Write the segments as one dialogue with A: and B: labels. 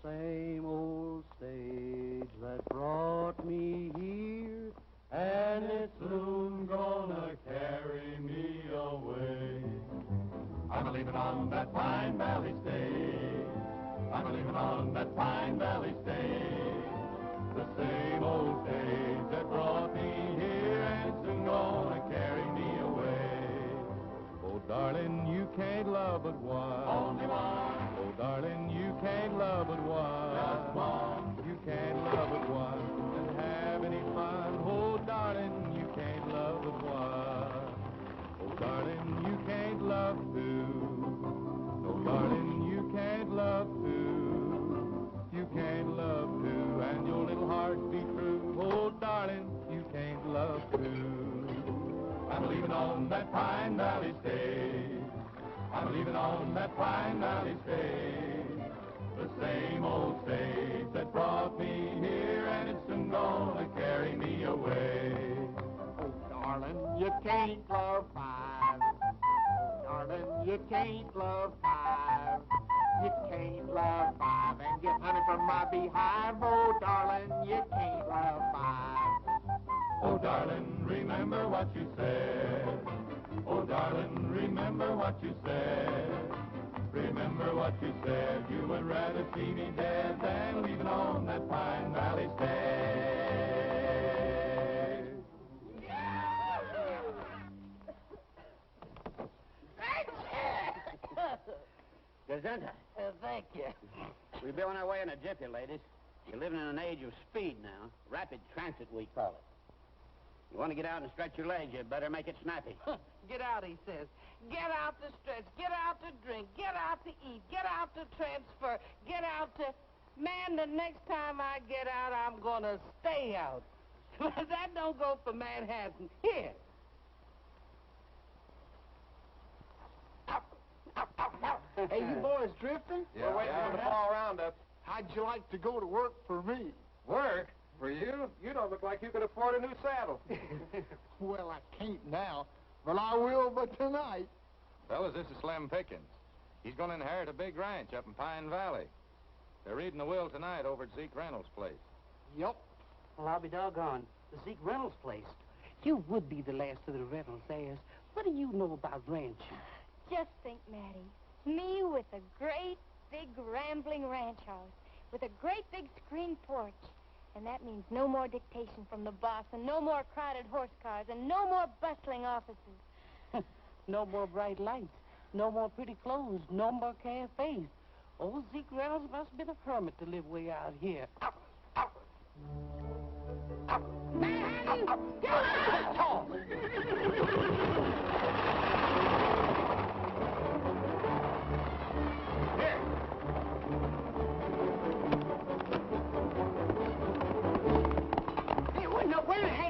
A: same old stage that brought me here, and it's soon gonna carry me away. I'm a-leaving on that Pine Valley stage. I'm a-leaving on that Pine Valley stage. The same old stage that brought me here, and it's soon gonna carry me away. Oh, darling, you can't love but one. Only one. Oh, darling, you can't love but one. Just one. You can't love but one and have any fun. Oh, darling, you can't love but one. Oh, darling, you can't love two. Oh, darling, you can't love two. You can't love two, and your little heart be true. Oh, darling, you can't love two. I'm leaving on that Pine Valley stage. I'm leaving on that Pine Valley stage. The same old stage that brought me here, and it's soon gonna carry me away.
B: Oh, darling, you can't love five. Oh, darling, you can't love five. You can't love five and get honey from my beehive. Oh, darling, you can't love five.
A: Oh, darling, remember what you said. Oh, darling, remember what you said. Remember what you said. You would rather see me dead than leaving on that Pine Valley stage.
C: Gesundheit.
B: Thank you.
C: We'll be on our way in a jiffy, ladies. You're living in an age of speed now. Rapid transit, we call it. You want to get out and stretch your legs, you better make it snappy.
D: Get out, he says. Get out to stretch. Get out to drink. Get out to eat. Get out to transfer. Get out to... Man, the next time I get out, I'm going to stay out. That don't go for Manhattan. Here.
B: Hey, you boys drifting?
E: Yeah. We're waiting for them to fall around us.
B: How'd you like to go to work for me?
E: Work? For you? You don't look like you could afford a new saddle.
B: Well, I can't now, but I will by tonight.
E: Fellas, this is Slim Pickens. He's going to inherit a big ranch up in Pine Valley. They're reading the will tonight over at Zeke Reynolds' place.
B: Yup.
C: Well, I'll be doggone. The Zeke Reynolds place.
D: You would be the last of the Reynolds heirs. What do you know about ranching?
F: Just think, Mattie, me with a great, big, rambling ranch house, with a great, big screen porch. And that means no more dictation from the boss, and no more crowded horse cars, and no more bustling offices.
D: No more bright lights, no more pretty clothes, no more cafes. Old Zeke Reynolds must have been a hermit to live way out here.
F: Manhattan, get out!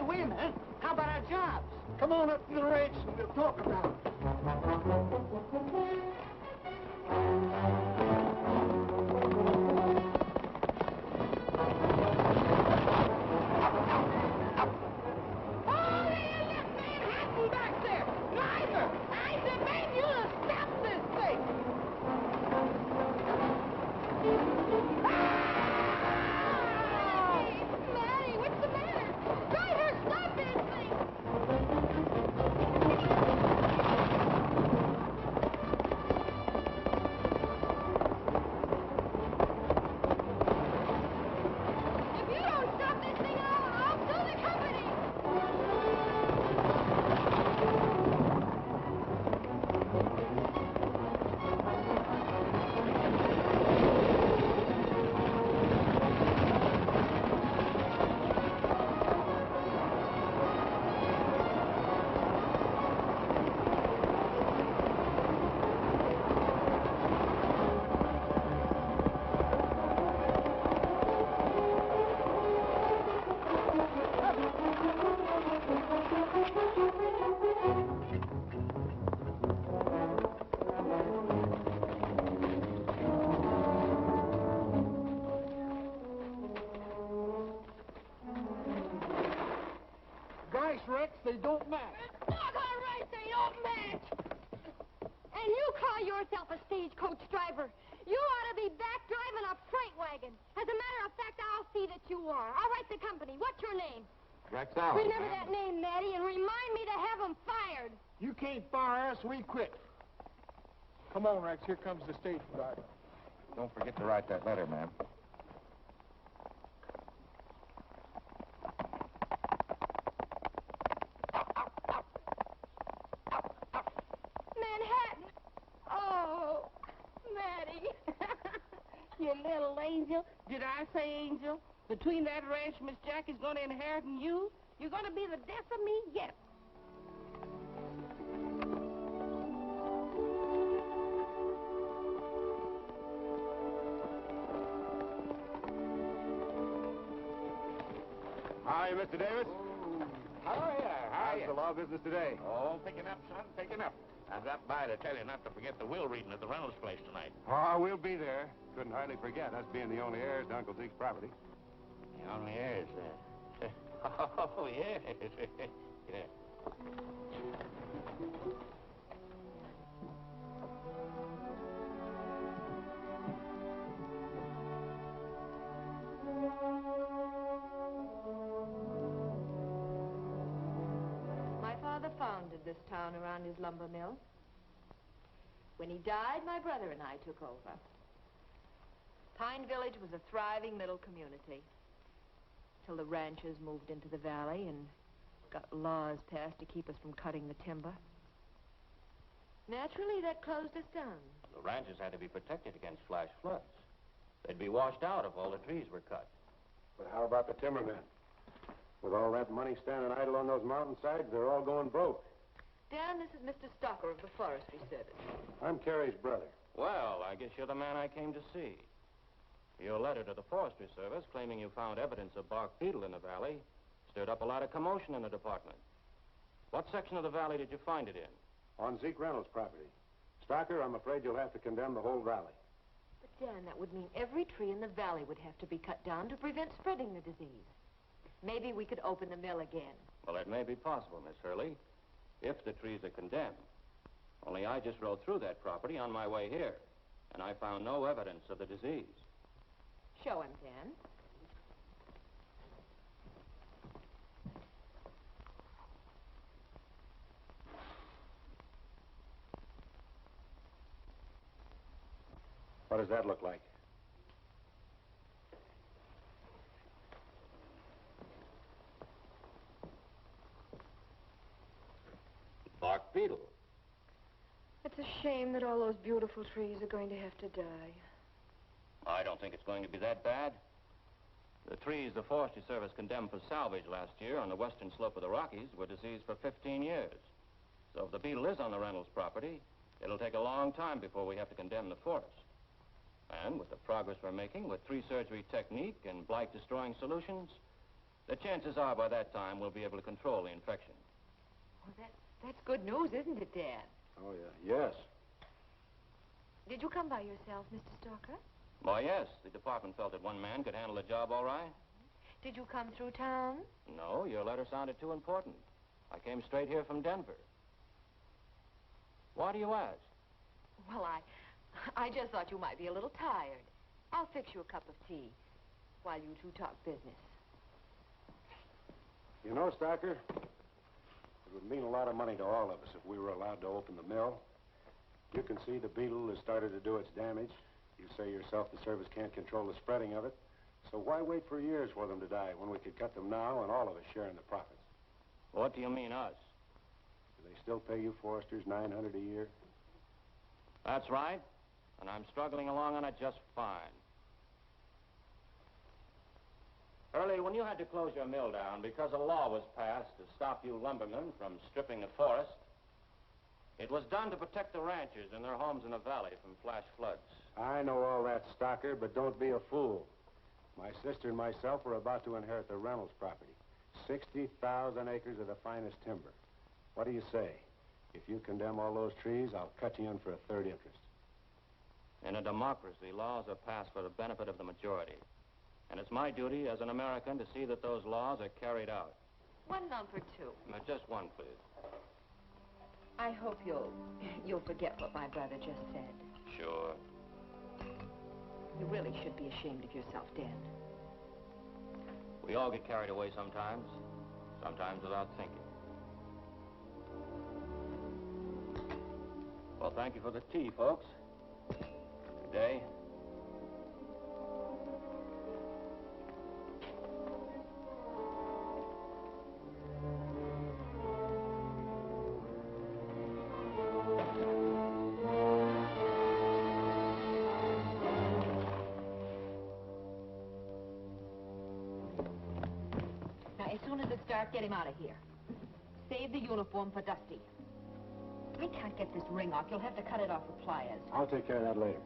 B: Wait a minute. How about our jobs? Come on up to the ranch and we'll talk about it.
F: Oh, there, Manhattan back there! Driver! I demand you to stop this thing! Mattie, what's the matter? Driver, stop this thing! If you don't stop this thing, I'll sue the company!
B: Rex, they don't match.
F: Doggone right they don't match! And you call yourself a stagecoach driver. You ought to be back driving a freight wagon. your name?
E: Rex Allen.
F: Remember that name, Matty, and remind me to have him fired.
B: You can't fire us, we quit. Come on, Rex, here comes the stage driver.
E: Don't forget to write that letter, ma'am.
F: Manhattan. Oh, Matty.
D: You little angel. Did I say angel? Between that ranch Miss Jackie's going to inherit and you, you're going to be the death of me yet.
E: Hi, Mr. Davis.
B: How are you?
E: How's the law business today?
B: Oh, picking up, son, picking up. I dropped by to tell you not to forget the will reading at the Reynolds place tonight.
E: Oh, we'll be there. Couldn't hardly forget us being the only heirs to Uncle Zeke's property.
B: The only heirs, oh, yes. Yeah.
G: My father founded this town around his lumber mill. When he died, my brother and I took over. Pine Village was a thriving middle community till the ranchers moved into the valley and got laws passed to keep us from cutting the timber. Naturally, that closed us down.
C: The ranches had to be protected against flash floods. They'd be washed out if all the trees were cut.
E: But how about the timbermen? With all that money standing idle on those mountainsides, they're all going broke.
G: Dan, this is Mr. Stocker of the Forestry Service.
E: I'm Carrie's brother.
C: Well, I guess you're the man I came to see. Your letter to the Forestry Service claiming you found evidence of bark beetle in the valley stirred up a lot of commotion in the department. What section of the valley did you find it in?
E: On Zeke Reynolds' property. Stocker, I'm afraid you'll have to condemn the whole valley.
G: But, Dan, that would mean every tree in the valley would have to be cut down to prevent spreading the disease. Maybe we could open the mill again.
C: Well, it may be possible, Miss Hurley, if the trees are condemned. Only I just rode through that property on my way here, and I found no evidence of the disease.
G: Show him, Dan.
E: What does that look like?
C: Bark beetle.
G: It's a shame that all those beautiful trees are going to have to die.
C: I don't think it's going to be that bad. The trees the Forestry Service condemned for salvage last year on the western slope of the Rockies were diseased for 15 years. So if the beetle is on the Reynolds property, it'll take a long time before we have to condemn the forest. And with the progress we're making with tree surgery technique and blight-destroying solutions, the chances are by that time we'll be able to control the infection.
G: Well, that's good news, isn't it, Dan?
E: Oh, yeah. Yes.
G: Did you come by yourself, Mr. Stocker?
C: Why, yes. The department felt that one man could handle the job all right.
G: Did you come through town?
C: No, your letter sounded too important. I came straight here from Denver. Why do you ask?
G: Well, I just thought you might be a little tired. I'll fix you a cup of tea while you two talk business.
E: You know, Stocker, it would mean a lot of money to all of us if we were allowed to open the mill. You can see the beetle has started to do its damage. You say yourself the service can't control the spreading of it. So why wait for years for them to die when we could cut them now and all of us share in the profits?
C: What do you mean, us?
E: Do they still pay you foresters $900 a year?
C: That's right. And I'm struggling along on it just fine. Hurley, when you had to close your mill down because a law was passed to stop you lumbermen from stripping the forest, it was done to protect the ranchers and their homes in the valley from flash floods.
E: I know all that, Stocker, but don't be a fool. My sister and myself were about to inherit the Reynolds property. 60,000 acres of the finest timber. What do you say? If you condemn all those trees, I'll cut you in for a third interest.
C: In a democracy, laws are passed for the benefit of the majority. And it's my duty as an American to see that those laws are carried out.
G: One number two.
C: Just one, please.
G: I hope you'll forget what my brother just said.
C: Sure.
G: You really should be ashamed of yourself, Dan.
C: We all get carried away sometimes without thinking. Well, thank you for the tea, folks. Good day.
G: Now, as soon as it's dark, get him out of here. Save the uniform for Dusty. I can't get this ring off. You'll have to cut it off with pliers.
E: I'll take care of that later.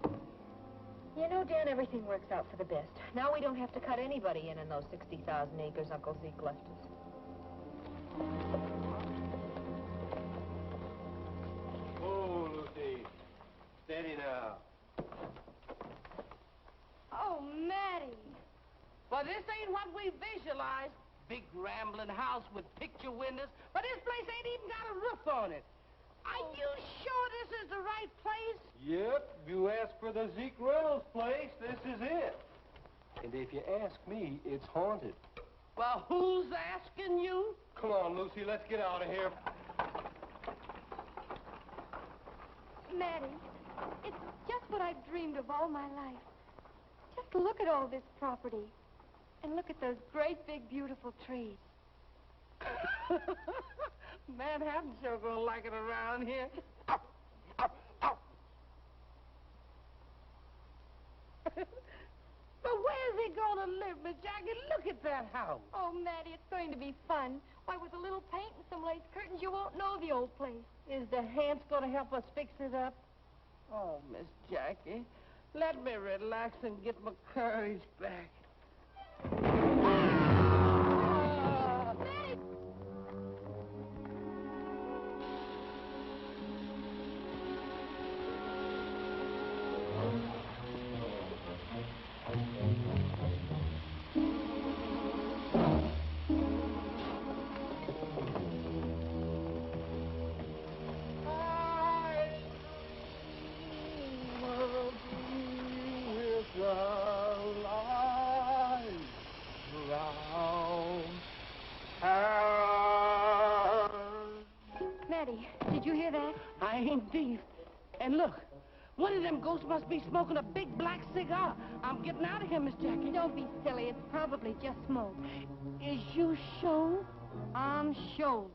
G: You know, Dan, everything works out for the best. Now we don't have to cut anybody in those 60,000 acres Uncle Zeke left us.
A: Oh, Lucy. Steady now.
D: Oh, Matty. Well, this ain't what we visualized. Big rambling house with picture windows, but this place ain't even got a roof on it. Are you sure this is the right place?
A: Yep, you asked for the Zeke Reynolds place. This is it. And if you ask me, it's haunted.
D: Well, who's asking you?
A: Come on, Lucy, let's get out of here.
F: Matty, it's just what I've dreamed of all my life. Just look at all this property. And look at those great, big, beautiful trees.
D: Manhattan sure gonna like it around here. But where's he gonna live, Miss Jackie? Look at that house.
F: Oh, Matty, it's going to be fun. Why, with a little paint and some lace curtains, you won't know the old place.
D: Is the Hants gonna help us fix it up? Oh, Miss Jackie, let me relax and get my courage back.
F: Matty, did you hear that?
D: I ain't deaf. And look, one of them ghosts must be smoking a big black cigar. I'm getting out of here, Miss Jackie.
F: Don't be silly. It's probably just smoke.
D: Is you sure?
F: I'm sure.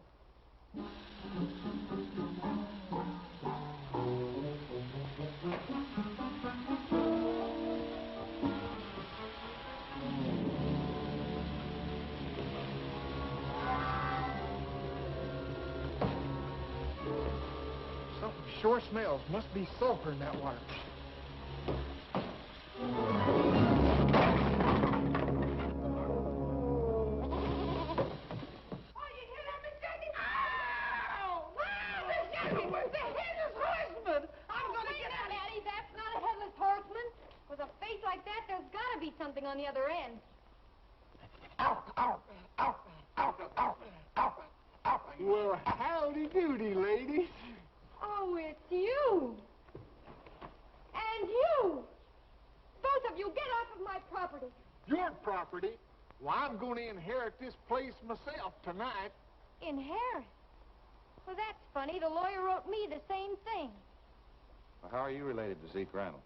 B: Something sure smells. Must be sulfur in that water.
F: Something on the other end.
B: Ow, ow, ow, ow, ow, ow, ow. Well, howdy doody, ladies.
F: Oh, it's you. And you. Both of you, get off of my property.
B: Your property? Well, I'm going to inherit this place myself tonight.
F: Inherit? Well, that's funny. The lawyer wrote me the same thing.
C: Well, how are you related to Zeke Reynolds?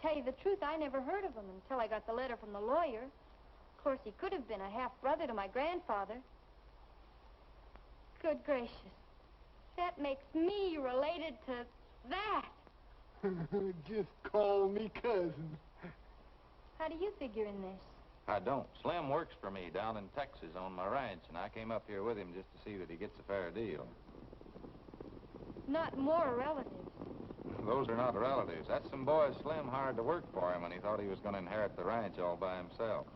F: To tell you the truth, I never heard of him until I got the letter from the lawyer. Of course, he could have been a half-brother to my grandfather. Good gracious. That makes me related to that.
B: Just call me cousin.
F: How do you figure in this?
C: I don't. Slim works for me down in Texas on my ranch, and I came up here with him just to see that he gets a fair deal.
F: Not more relatives.
C: Those are not relatives. That's some boys Slim hired to work for him when he thought he was going to inherit the ranch all by himself.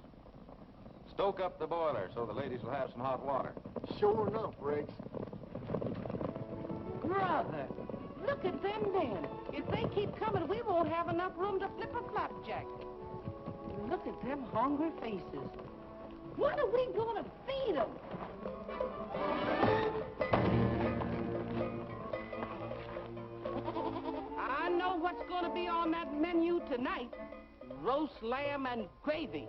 C: Stoke up the boiler so the ladies will have some hot water.
B: Sure enough, Rex.
D: Brother, look at them then. If they keep coming, we won't have enough room to flip a flapjack. Look at them hungry faces. What are we going to feed them? I know what's going to be on that menu tonight. Roast lamb and gravy.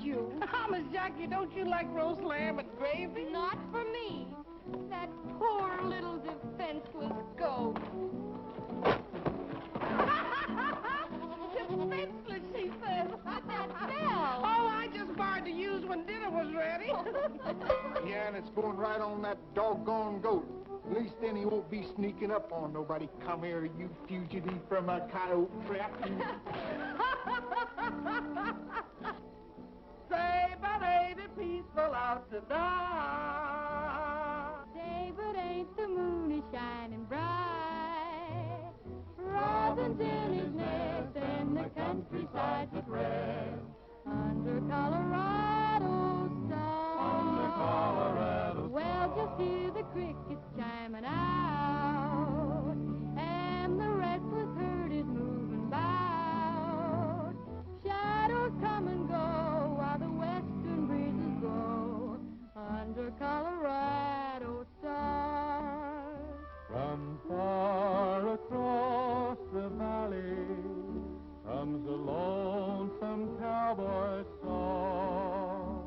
F: you?
D: Oh, Miss Jackie, don't you like roast lamb and gravy?
F: Not for me. That poor little defenseless goat.
D: Defenseless, she says.
F: But that bell.
D: Oh, I just borrowed to use when dinner was ready.
B: Yeah, and it's going right on that doggone goat. At least then he won't be sneaking up on nobody. Come here, you fugitive from a coyote trap.
D: Say, but ain't it peaceful out tonight?
F: Say, but ain't the moon is shining bright? Robin's in his nest and the countryside's at rest. Under Colorado stars.
A: Under Colorado
F: Well, just hear the crickets chiming out, and the restless herd is moving about. Shadows come and go while the western breezes blow under Colorado stars.
A: From far across the valley comes a lonesome cowboy song.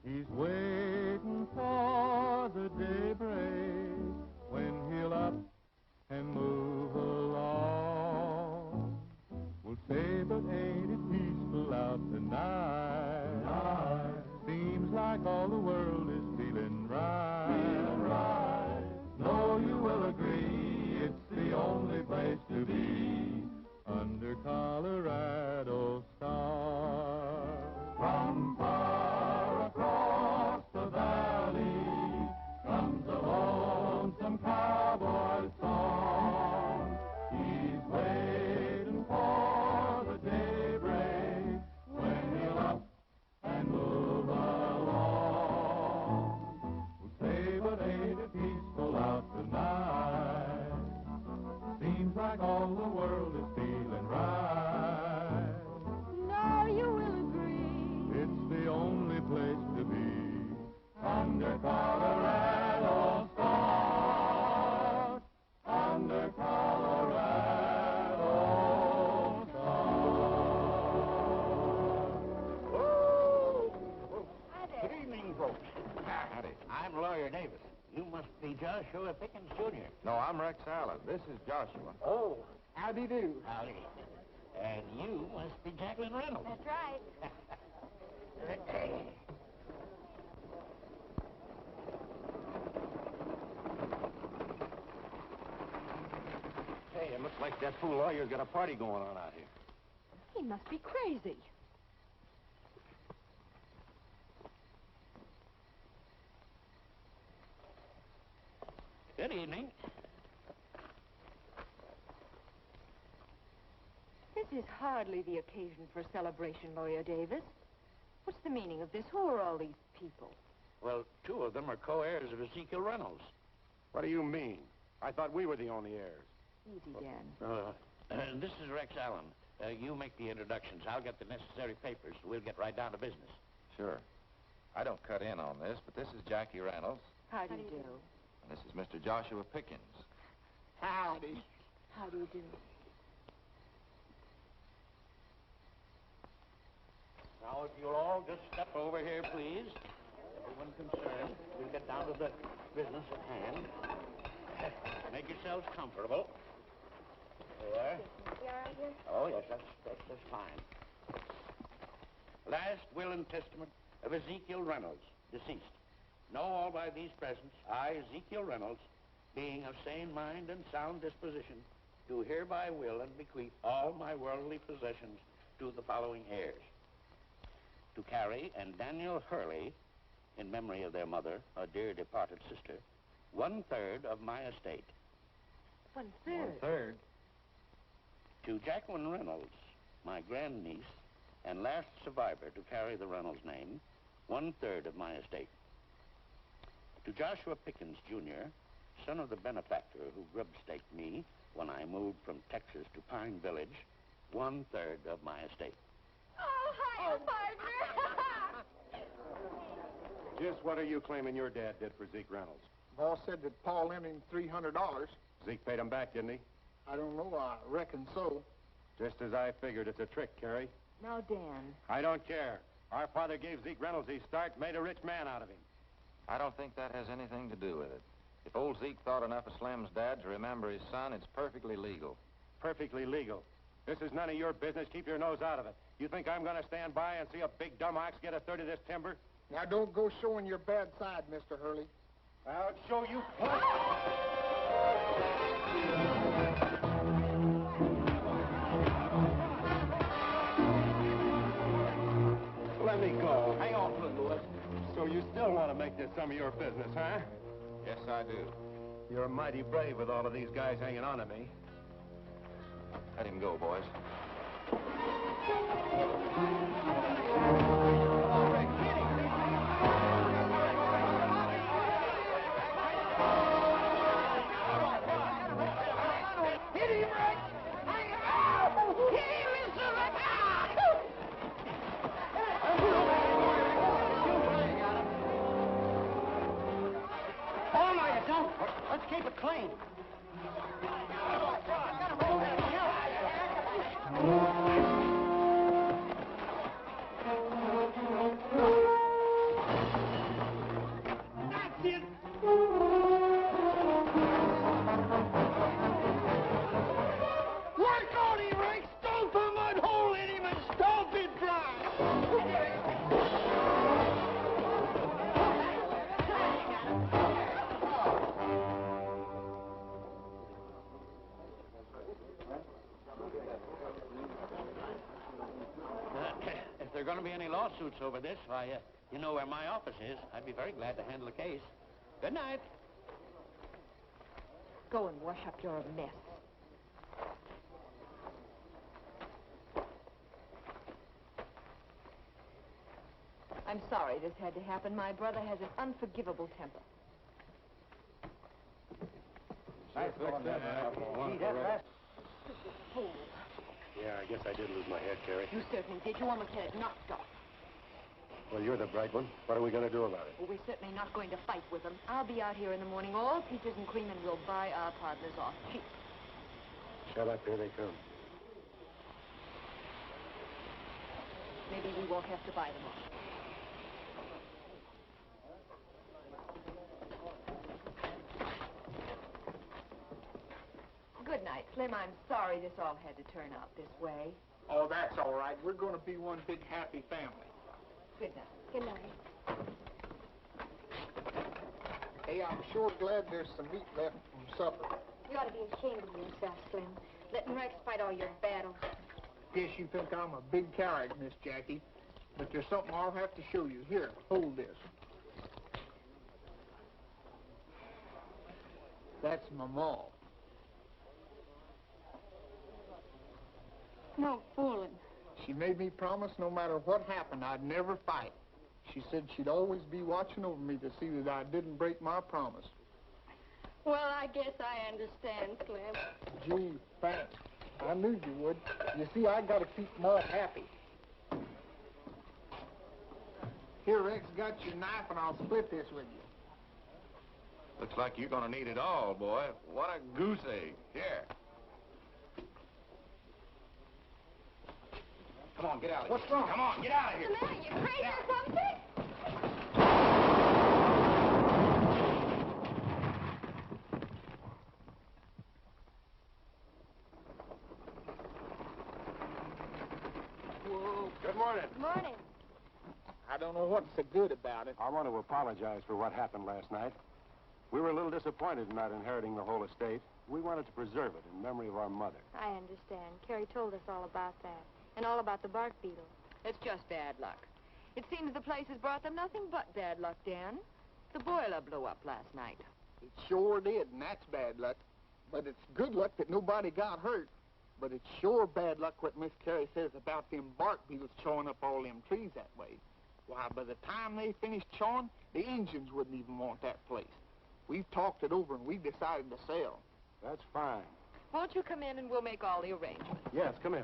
A: He's waiting for the daybreak when he'll up and move along. We'll say, but ain't it peaceful out tonight? Seems like all the world is feeling right. Feeling right. No, you will agree, it's the only place to be under Colorado stars. From far across the valley comes a lonesome cowboy song. He's waiting for the daybreak when he'll up and move along. We'll say, but ain't it peaceful out tonight? Seems like all the world is feeling right.
F: Now you will agree.
A: It's the only place to be under Colorado stars. Under Colorado stars.
H: Good evening, folks. Howdy. I'm Lawyer Davis. You must be Joshua Pickens, Jr.
C: No, I'm Rex Allen. This is Joshua.
H: Oh,
B: Howdy do.
H: howdy. And you must be Jacqueline Reynolds.
F: That's right.
E: Hey, it looks like that fool lawyer's got a party going on out here.
G: He must be crazy.
H: Good evening.
G: This is hardly the occasion for celebration, Lawyer Davis. What's the meaning of this? Who are all these people?
H: Well, two of them are co-heirs of Ezekiel Reynolds.
E: What do you mean? I thought we were the only heirs.
G: Easy, Dan.
H: This is Rex Allen. You make the introductions. I'll get the necessary papers. We'll get right down to business.
C: Sure. I don't cut in on this, but this is Jackie Reynolds,
G: How do you do?
C: and this is Mr. Joshua Pickens.
B: Howdy.
G: How do you do?
H: Now, if you'll all just step over here, please. Everyone concerned. We'll get down to the business at hand. Make yourselves comfortable. There.
F: You all right here?
H: Oh, yes, that's fine. Last will and testament of Ezekiel Reynolds, deceased. Know all by these presents, I, Ezekiel Reynolds, being of sane mind and sound disposition, do hereby will and bequeath all my worldly possessions to the following heirs. To Carrie and Daniel Hurley, in memory of their mother, a dear departed sister, 1/3 of my estate.
G: 1/3.
C: 1/3.
H: To Jacqueline Reynolds, my grandniece and last survivor to carry the Reynolds name, 1/3 of my estate. To Joshua Pickens, Jr., son of the benefactor who grub-staked me when I moved from Texas to Pine Village, 1/3 of my estate.
F: Oh, hi, partner.
E: Just what are you claiming your dad did for Zeke Reynolds?
B: Boss said that Paul lent him $300.
E: Zeke paid him back, didn't he?
B: I don't know. I reckon so.
E: Just as I figured. It's a trick, Carrie.
G: Now, Dan.
E: I don't care. Our father gave Zeke Reynolds his start, made a rich man out of him.
I: I don't think that has anything to do with it. If old Zeke thought enough of Slim's dad to remember his son, it's perfectly legal.
E: Perfectly legal. This is none of your business. Keep your nose out of it. You think I'm going to stand by and see a big dumb ox get a third of this timber?
B: Now, don't go showing your bad side, Mr. Hurley.
E: I'll show you what. Let me go.
C: Hang on, Lewis.
E: So you still want to make this some of your business, huh?
I: Yes, I do.
E: You're mighty brave with all of these guys hanging on to me.
I: Let him go, boys.
D: Hit him, Rex! Hang on! Hit him, Mr. Rex!
B: Oh, no, you don't. Let's keep it clean.
D: That's it! Work on him, Rex! Stomp a mud hole in him and stomp it dry!
H: If there are going to be any lawsuits over this, why, you know where my office is. I'd be very glad to handle the case. Good night.
G: Go and wash up your mess. I'm sorry this had to happen. My brother has an unforgivable temper. Fool.
E: Yeah, I guess I did lose my head, Carrie.
G: You certainly did. You almost had it knocked off.
E: Well, you're the bright one. What are we going to do about it?
G: Well, we're certainly not going to fight with them. I'll be out here in the morning, all peaches and cream, and we'll buy our partners off cheap.
E: Shut up. Here they come.
G: Maybe we won't have to buy them off. Good night, Slim. I'm sorry this all had to turn out this way.
B: Oh, that's all right. We're going to be one big happy family.
G: Good night.
F: Good night.
B: Hey, I'm sure glad there's some meat left from supper.
F: You ought to be ashamed of yourself, Slim. Letting Rex fight all your battles.
B: Guess you think I'm a big coward, Miss Jackie. But there's something I'll have to show you. Here, hold this. That's my ma.
F: No fooling.
B: She made me promise no matter what happened, I'd never fight. She said she'd always be watching over me to see that I didn't break my promise.
F: Well, I guess I understand, Slim.
B: Gee, thanks. I knew you would. You see, I got to keep Ma happy. Here, Rex, got your knife, and I'll split this with you.
I: Looks like you're going to need it all, boy. What a goose egg. Here. Come on, get out of here.
B: What's wrong?
I: Come on, get out of here.
F: What's the matter? You crazy or something?
B: Whoa.
E: Good morning.
F: Good morning.
B: I don't know what's so good about it.
E: I want to apologize for what happened last night. We were a little disappointed in not inheriting the whole estate. We wanted to preserve it in memory of our mother.
F: I understand. Carrie told us all about that. And all about the bark beetle.
G: It's just bad luck. It seems the place has brought them nothing but bad luck, Dan. The boiler blew up last night.
B: It sure did, and that's bad luck. But it's good luck that nobody got hurt. But it's sure bad luck what Miss Carrie says about them bark beetles chawing up all them trees that way. Why, by the time they finished chawing, the Injuns wouldn't even want that place. We've talked it over, and we've decided to sell.
E: That's fine.
G: Won't you come in and we'll make all the arrangements?
E: Yes, come in.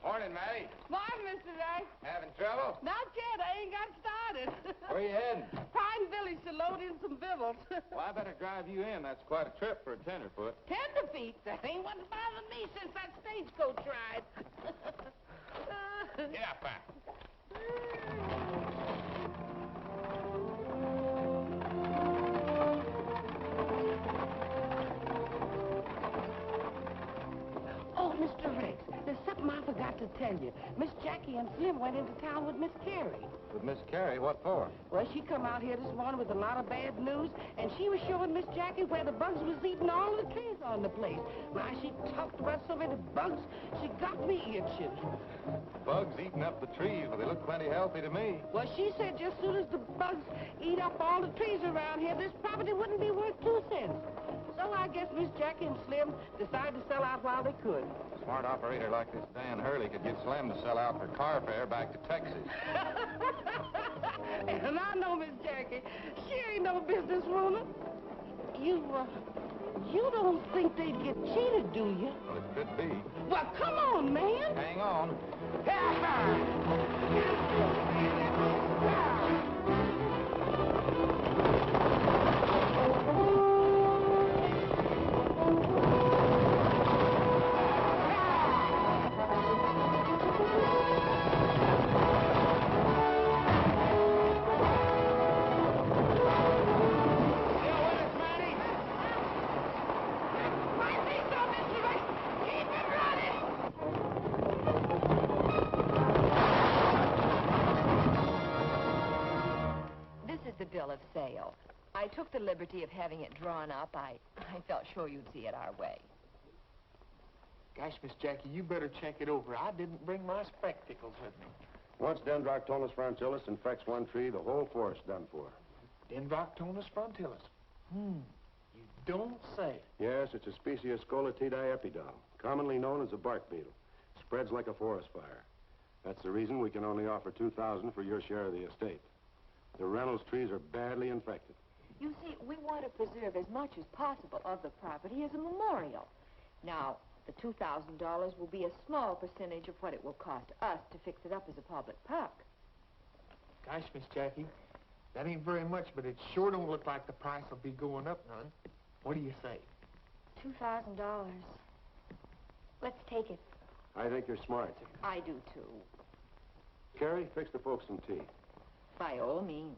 I: Morning, Matty.
D: Morning, Mr. Day.
I: Having trouble?
D: Not yet. I ain't got started.
I: Where you heading?
D: Pine Village to load in some victuals.
I: Well, I better drive you in. That's quite a trip for a tenderfoot.
D: Tenderfeet. That ain't what's bothered me since that stagecoach ride.
H: Get up, man.
D: Oh, Mr. Rex, there's something I forgot to tell you. Miss Jackie and Slim went into town with Miss Carrie.
I: With Miss Carrie, what for?
D: Well, she come out here this morning with a lot of bad news, and she was showing Miss Jackie where the bugs was eating all the trees on the place. My, she talked about so many bugs, she got me itching.
I: Bugs eating up the trees, well, they look plenty healthy to me.
D: Well, she said just as soon as the bugs eat up all the trees around here, this property wouldn't be worth 2 cents. So I guess Miss Jackie and Slim decided to sell out while they could.
I: A smart operator like this Dan Hurley could get Slim to sell out for car fare back to Texas.
D: And I know Miss Jackie. She ain't no businesswoman. You don't think they'd get cheated, do you?
I: Well, it could be.
D: Well, come on, man.
I: Hang on.
G: The bill of sale. I took the liberty of having it drawn up. I felt sure you'd see it our way.
B: Gosh, Miss Jackie, you better check it over. I didn't bring my spectacles with me.
E: Once Dendroctonus frontilis infects one tree, the whole forest done for.
B: Dendroctonus frontilis. You don't say.
E: Yes, it's a species of Scolatidaepidal, commonly known as a bark beetle. Spreads like a forest fire. That's the reason we can only offer $2,000 for your share of the estate. The Reynolds trees are badly infected.
G: You see, we want to preserve as much as possible of the property as a memorial. Now, the $2,000 will be a small percentage of what it will cost us to fix it up as a public park.
B: Gosh, Miss Jackie, that ain't very much, but it sure don't look like the price will be going up none. What do you say?
F: $2,000. Let's take it.
E: I think you're smart.
G: I do, too.
E: Carrie, fix the folks some tea.
G: By all means.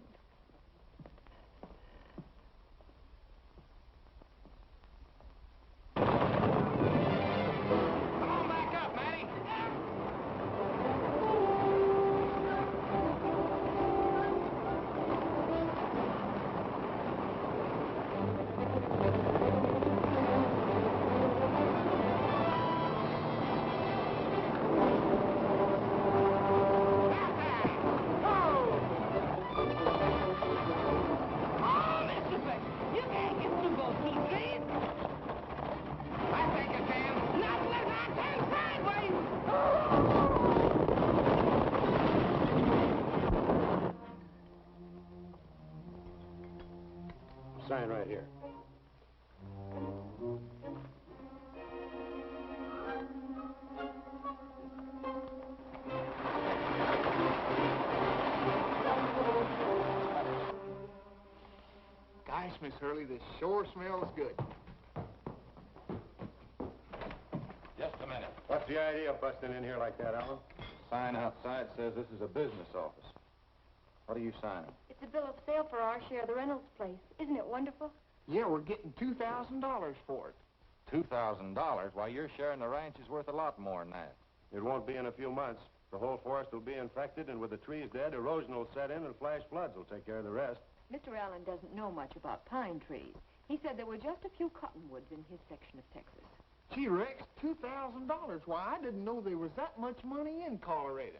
H: Come on back up, Matty.
E: Sign right here.
B: Gosh, Miss Hurley, this sure smells good.
I: Just a minute.
E: What's the idea of busting in here like that, Alan?
I: Sign outside says this is a business office. What are you signing?
F: It's a bill of sale for our share of the Reynolds place. Isn't it wonderful?
B: Yeah, we're getting $2,000 for it.
I: $2,000? Why, your share in the ranch is worth a lot more than that.
E: It won't be in a few months. The whole forest will be infected, and with the trees dead, erosion will set in, and flash floods will take care of the rest.
G: Mr. Allen doesn't know much about pine trees. He said there were just a few cottonwoods in his section of Texas.
B: Gee, Rex, $2,000. Why, I didn't know there was that much money in Colorado.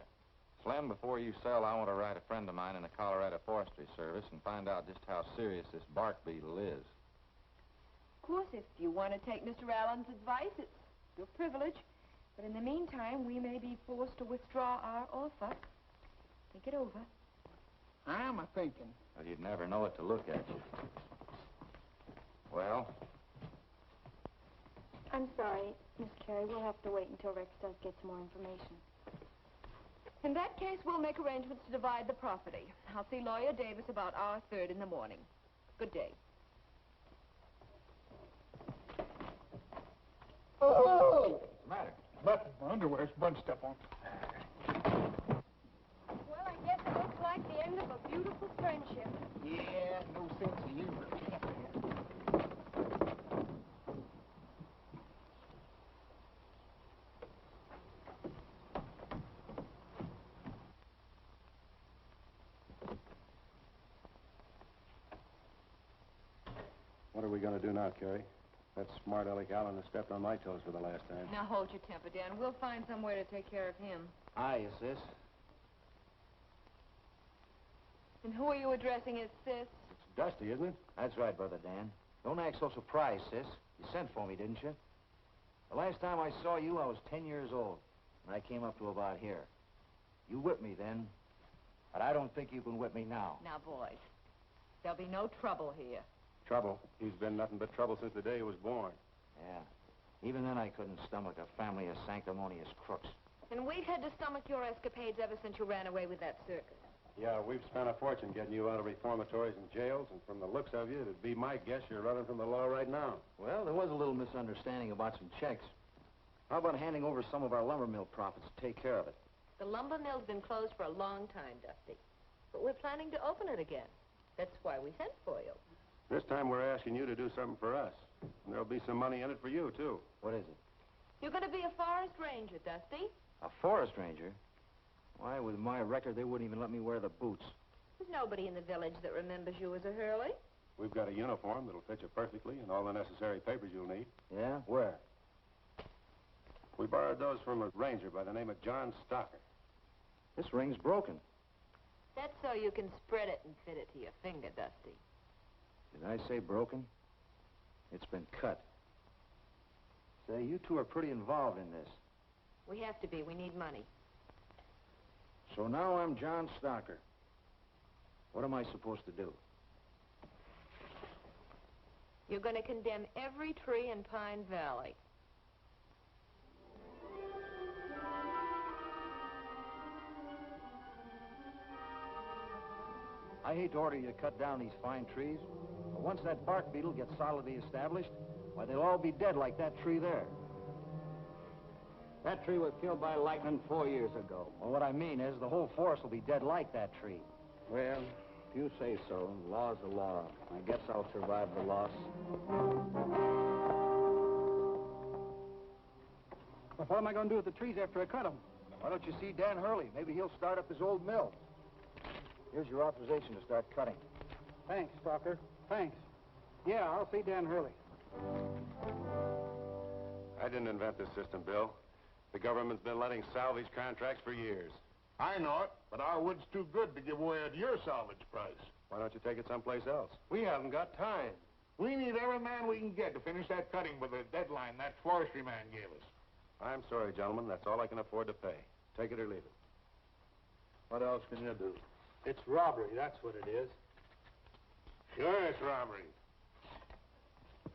I: Slim, before you sell, I want to write a friend of mine in the Colorado Forestry Service and find out just how serious this bark beetle is.
G: Of course, if you want to take Mr. Allen's advice, it's your privilege. But in the meantime, we may be forced to withdraw our offer. Think it over.
B: I'm a-thinking.
I: Well, you'd never know it to look at you. Well?
F: I'm sorry, Miss Carey. We'll have to wait until Rex does get some more information.
G: In that case, we'll make arrangements to divide the property. I'll see Lawyer Davis about our third in the morning. Good day.
B: What's the matter? Nothing. My underwear's bunched up on.
F: beautiful friendship.
B: Yeah, no sense of humor.
E: What are we going to do now, Carrie? That smart aleck Allen has stepped on my toes for the last time.
G: Now hold your temper, Dan. We'll find some way to take care of him.
I: Aye, sis.
G: And who are you addressing as sis?
E: It's Dusty, isn't it?
I: That's right, Brother Dan. Don't act so surprised, sis. You sent for me, didn't you? The last time I saw you, I was 10 years old, and I came up to about here. You whipped me then, but I don't think you can whip me now.
G: Now, boys, there'll be no trouble here.
E: Trouble. He's been nothing but trouble since the day he was born.
I: Yeah. Even then, I couldn't stomach a family of sanctimonious crooks.
G: And we've had to stomach your escapades ever since you ran away with that circus.
E: Yeah, we've spent a fortune getting you out of reformatories and jails, and from the looks of you, it'd be my guess you're running from the law right now.
I: Well, there was a little misunderstanding about some checks. How about handing over some of our lumber mill profits to take care of it?
G: The lumber mill's been closed for a long time, Dusty. But we're planning to open it again. That's why we sent for you.
E: This time we're asking you to do something for us. And there'll be some money in it for you, too.
I: What is it?
G: You're going to be a forest ranger, Dusty.
I: A forest ranger? Why, with my record, they wouldn't even let me wear the boots.
G: There's nobody in the village that remembers you as a Hurley.
E: We've got a uniform that'll fit you perfectly and all the necessary papers you'll need.
I: Yeah? Where?
E: We borrowed those from a ranger by the name of John Stocker.
I: This ring's broken.
G: That's so you can spread it and fit it to your finger, Dusty.
I: Did I say broken? It's been cut. Say, you two are pretty involved in this.
G: We have to be. We need money.
I: So now I'm John Stocker. What am I supposed to do?
G: You're going to condemn every tree in Pine Valley.
I: I hate to order you to cut down these fine trees, but once that bark beetle gets solidly established, why, they'll all be dead like that tree there.
B: That tree was killed by lightning 4 years ago.
I: Well, what I mean is the whole forest will be dead like that tree.
B: Well, if you say so, law's the law. I guess I'll survive the loss. Well, what am I going to do with the trees after I cut them?
I: Why don't you see Dan Hurley? Maybe he'll start up his old mill. Here's your authorization to start cutting.
B: Thanks, Stalker. Thanks. Yeah, I'll see Dan Hurley.
E: I didn't invent this system, Bill. The government's been letting salvage contracts for years.
J: I know it, but our wood's too good to give away at your salvage price.
E: Why don't you take it someplace else?
J: We haven't got time. We need every man we can get to finish that cutting by the deadline that forestry man gave us.
E: I'm sorry, gentlemen. That's all I can afford to pay. Take it or leave it.
J: What else can you do?
B: It's robbery, that's what it is.
J: Sure, it's robbery.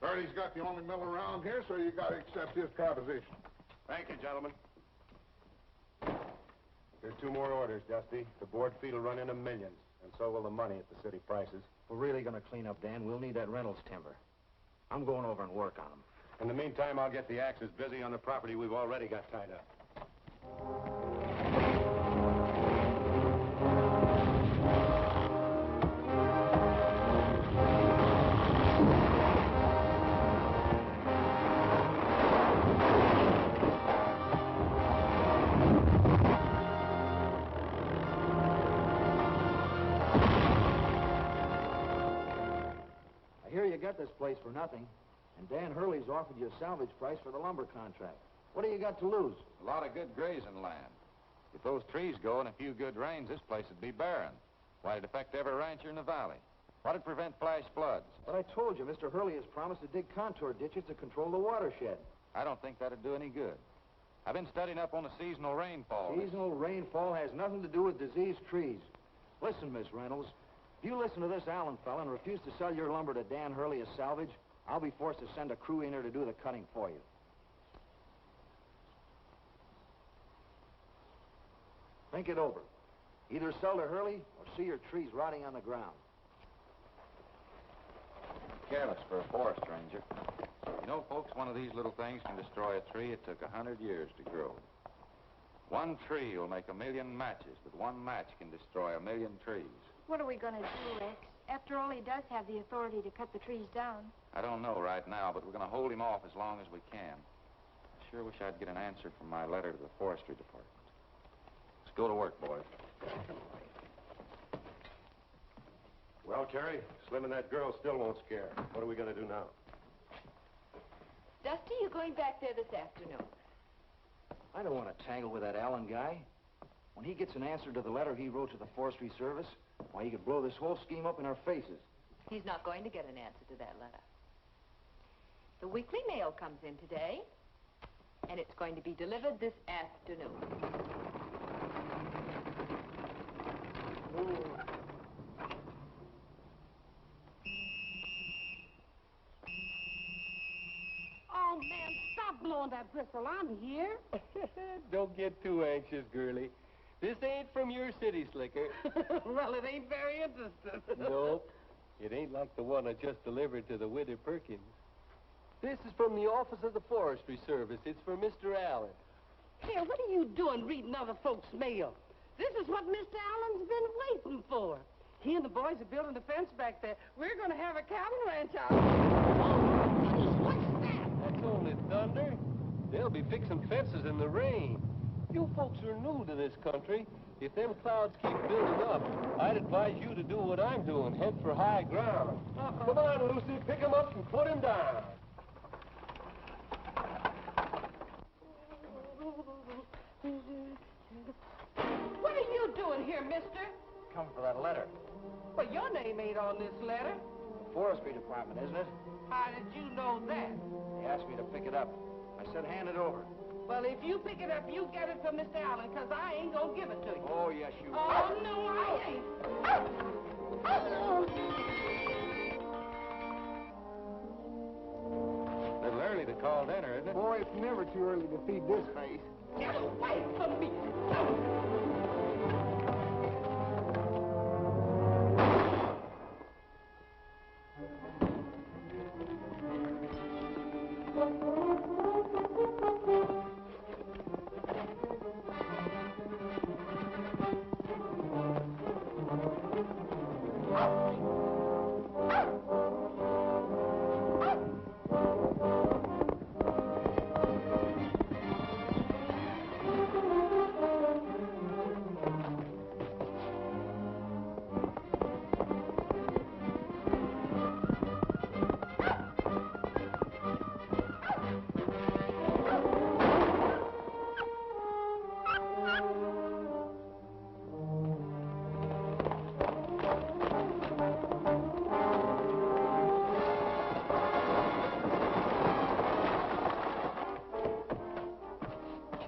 J: Hurley's got the only mill around here, so you got to accept his proposition.
E: Thank you, gentlemen. There's 2 more orders, Dusty. The board fee will run into millions, and so will the money at the city prices.
I: We're really going to clean up, Dan. We'll need that Reynolds timber. I'm going over and work on them.
E: In the meantime, I'll get the axes busy on the property we've already got tied up.
I: You got this place for nothing, and Dan Hurley's offered you a salvage price for the lumber contract. What do you got to lose?
C: A lot of good grazing land. If those trees go and a few good rains, this place would be barren. Why, it'd affect every rancher in the valley. What'd prevent flash floods?
I: But I told you, Mr. Hurley has promised to dig contour ditches to control the watershed.
C: I don't think that'd do any good. I've been studying up on the seasonal rainfall.
I: Seasonal rainfall has nothing to do with diseased trees. Listen, Miss Reynolds, if you listen to this Allen fella and refuse to sell your lumber to Dan Hurley as salvage, I'll be forced to send a crew in here to do the cutting for you. Think it over. Either sell to Hurley or see your trees rotting on the ground.
C: Careless for a forest ranger. You know, folks, one of these little things can destroy a tree it took 100 years to grow. One tree will make 1,000,000 matches, but one match can destroy 1,000,000 trees.
F: What are we going to do, Rex? After all, he does have the authority to cut the trees down.
I: I don't know right now, but we're going to hold him off as long as we can. I sure wish I'd get an answer from my letter to the Forestry Department. Let's go to work, boys.
E: Well, Terry, Slim and that girl still won't scare. What are we going to do now?
G: Dusty, you're going back there this afternoon.
I: I don't want to tangle with that Allen guy. When he gets an answer to the letter he wrote to the Forestry Service, why, he could blow this whole scheme up in our faces.
G: He's not going to get an answer to that letter. The weekly mail comes in today, and it's going to be delivered this afternoon.
D: Oh, man, stop blowing that whistle. I'm here.
A: Don't get too anxious, girlie. This ain't from your city, Slicker.
D: Well, it ain't very interesting.
A: Nope. It ain't like the one I just delivered to the widow Perkins. This is from the office of the Forestry Service. It's for Mr. Allen.
D: Here, what are you doing reading other folks' mail? This is what Mr. Allen's been waiting for. He and the boys are building a fence back there. We're going to have a cattle ranch out. Oh, goodness, what's that?
A: That's only thunder. They'll be fixing fences in the rain. You folks are new to this country. If them clouds keep building up, I'd advise you to do what I'm doing, head for high ground. Come on, Lucy, pick 'em up and put 'em down.
D: What are you doing here, mister?
I: Come for that letter.
D: Well, your name ain't on this letter.
I: The Forestry Department, isn't it?
D: How did you know that?
I: They asked me to pick it up. I said hand it over.
D: Well, if you pick it up, you get it from Mr. Allen, because I ain't going to give it to you.
I: Oh, yes, you will.
D: Oh, no, I ain't.
A: Little early to call dinner, isn't it?
B: Boy, it's never too early to feed this face.
D: Get away from me.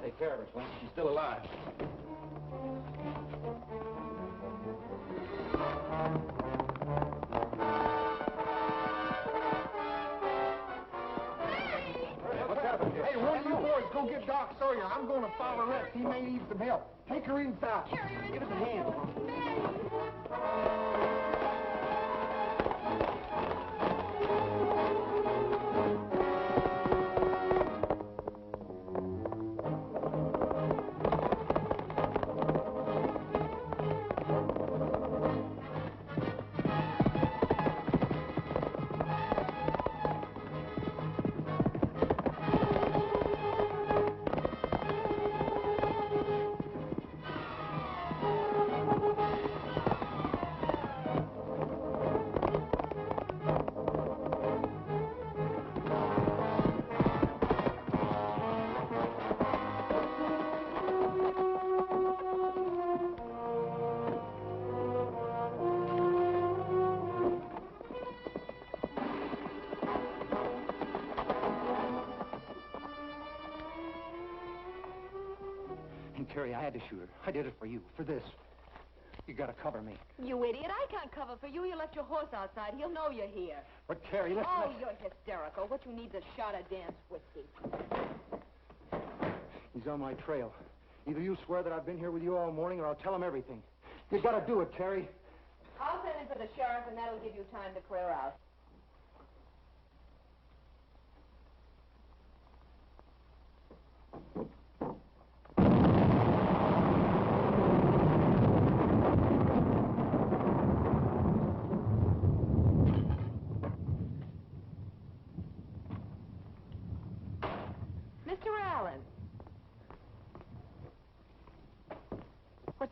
I: Take care of her, Slim. She's still alive.
B: What's happening? Hey, one of you boys go get Doc Sawyer. I'm going to follow Rex. He may need some help. Take her inside. Give us a hand.
I: And, Terry, I had to shoot her. I did it for you, for this. You gotta cover me.
G: You idiot, I can't cover for you. You left your horse outside. He'll know you're here.
I: But, Terry, listen...
G: Oh, you're hysterical. What you need's a shot of Dan's whiskey.
I: He's on my trail. Either you swear that I've been here with you all morning, or I'll tell him everything. You gotta do it, Terry.
G: I'll send in for the sheriff, and that'll give you time to clear out.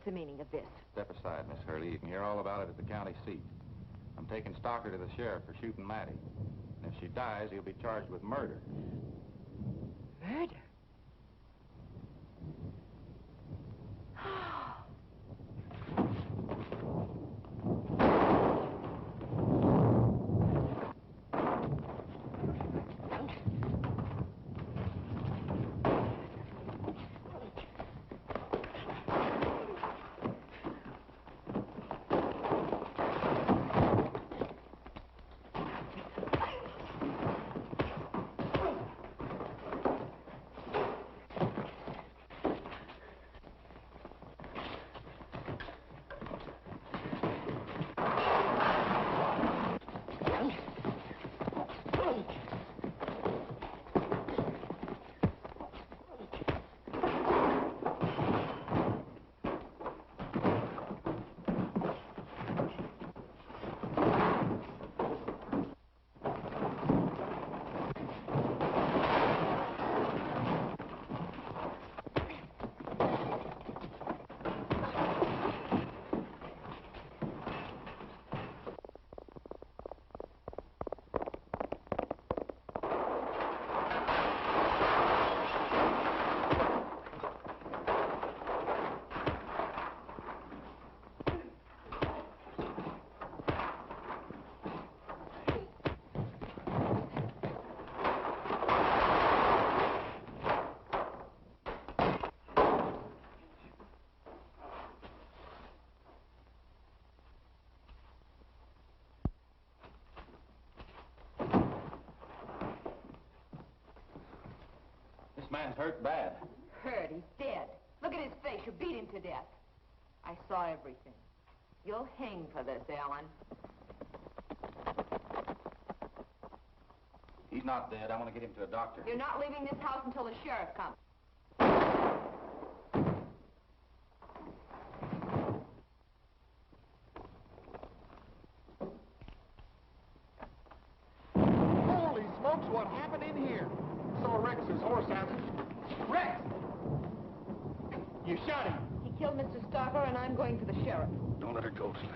G: the meaning of this?
K: Step aside, Miss Hurley. You can hear all about it at the county seat. I'm taking Stalker to the sheriff for shooting Mattie. And if she dies, he'll be charged with murder.
G: Murder?
K: This man's hurt bad.
G: Hurt? He's dead. Look at his face. You beat him to death. I saw everything. You'll hang for this, Alan.
K: He's not dead. I want to get him to a doctor.
G: You're not leaving this house until the sheriff comes.
B: Holy smokes, what happened in here? Saw Rex's horse out. Rex! You shot him.
G: He killed Mr. Stalker, and I'm going for the sheriff.
E: Don't let her go, Slim.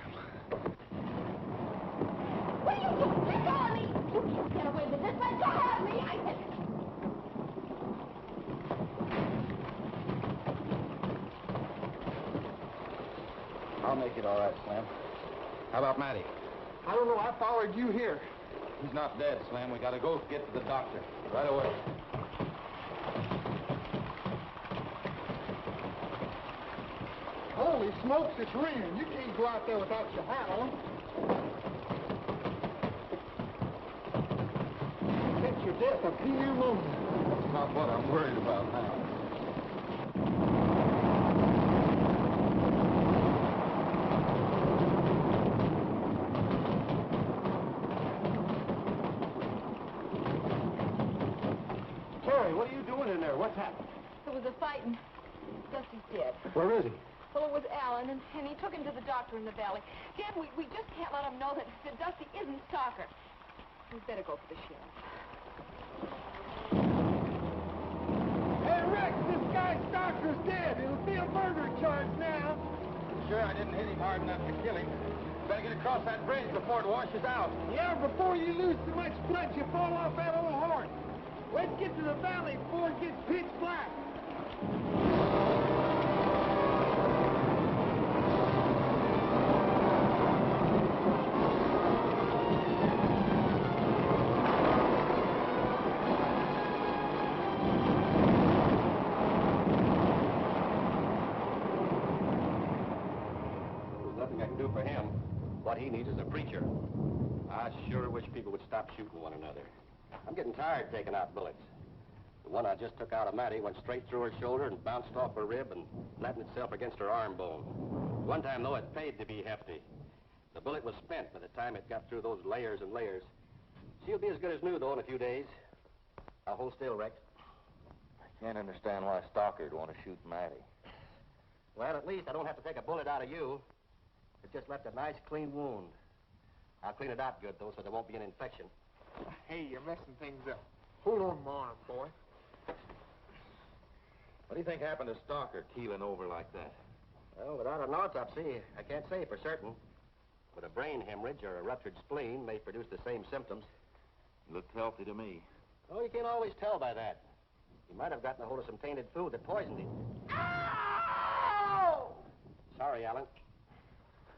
F: What are you doing? Let go of me! You can't get away with this. Let go of me! I said...
K: I'll make it all right, Slim. How about Mattie?
B: I don't know. I followed you here.
K: He's not dead, Slim. We gotta go get to the doctor. Right away.
B: Holy smokes, it's raining. You can't go out there without your hat on. Catch your death of pneumonia.
K: That's not what I'm worried about now.
E: Terry, what are you doing in there? What's happened?
G: There was a fight, and Dusty's dead.
E: Where is he?
G: Well, it was Alan, and he took him to the doctor in the valley. Dad, we just can't let him know that Dusty isn't Stalker. We'd better go for the sheriff.
B: Hey, Rex, this guy Stalker's dead. It'll be a murder charge now.
K: Sure, I didn't hit him hard enough to kill him. Better get across that bridge before it washes out.
B: Yeah, before you lose too much blood, you fall off that old horse. Let's get to the valley before it gets pitch black.
E: There's nothing I can do for him. What he needs is a preacher. I sure wish people would stop shooting one another. I'm getting tired of taking out bullets. The one I just took out of Mattie went straight through her shoulder and bounced off her rib and flattened itself against her arm bone. One time, though, it paid to be hefty. The bullet was spent by the time it got through those layers and layers. She'll be as good as new, though, in a few days. Now, hold still, Rex.
K: I can't understand why Stalker'd want to shoot Mattie.
E: Well, at least I don't have to take a bullet out of you. It just left a nice, clean wound. I'll clean it out good, though, so there won't be an infection.
B: Hey, you're messing things up. Hold on my arm, boy.
K: What do you think happened to Stalker keeling over like that?
L: Well, without an autopsy, I can't say for certain. But a brain hemorrhage or a ruptured spleen may produce the same symptoms.
K: Looked healthy to me.
L: Oh, you can't always tell by that. He might have gotten a hold of some tainted food that poisoned him.
B: Ow!
L: Sorry, Alan.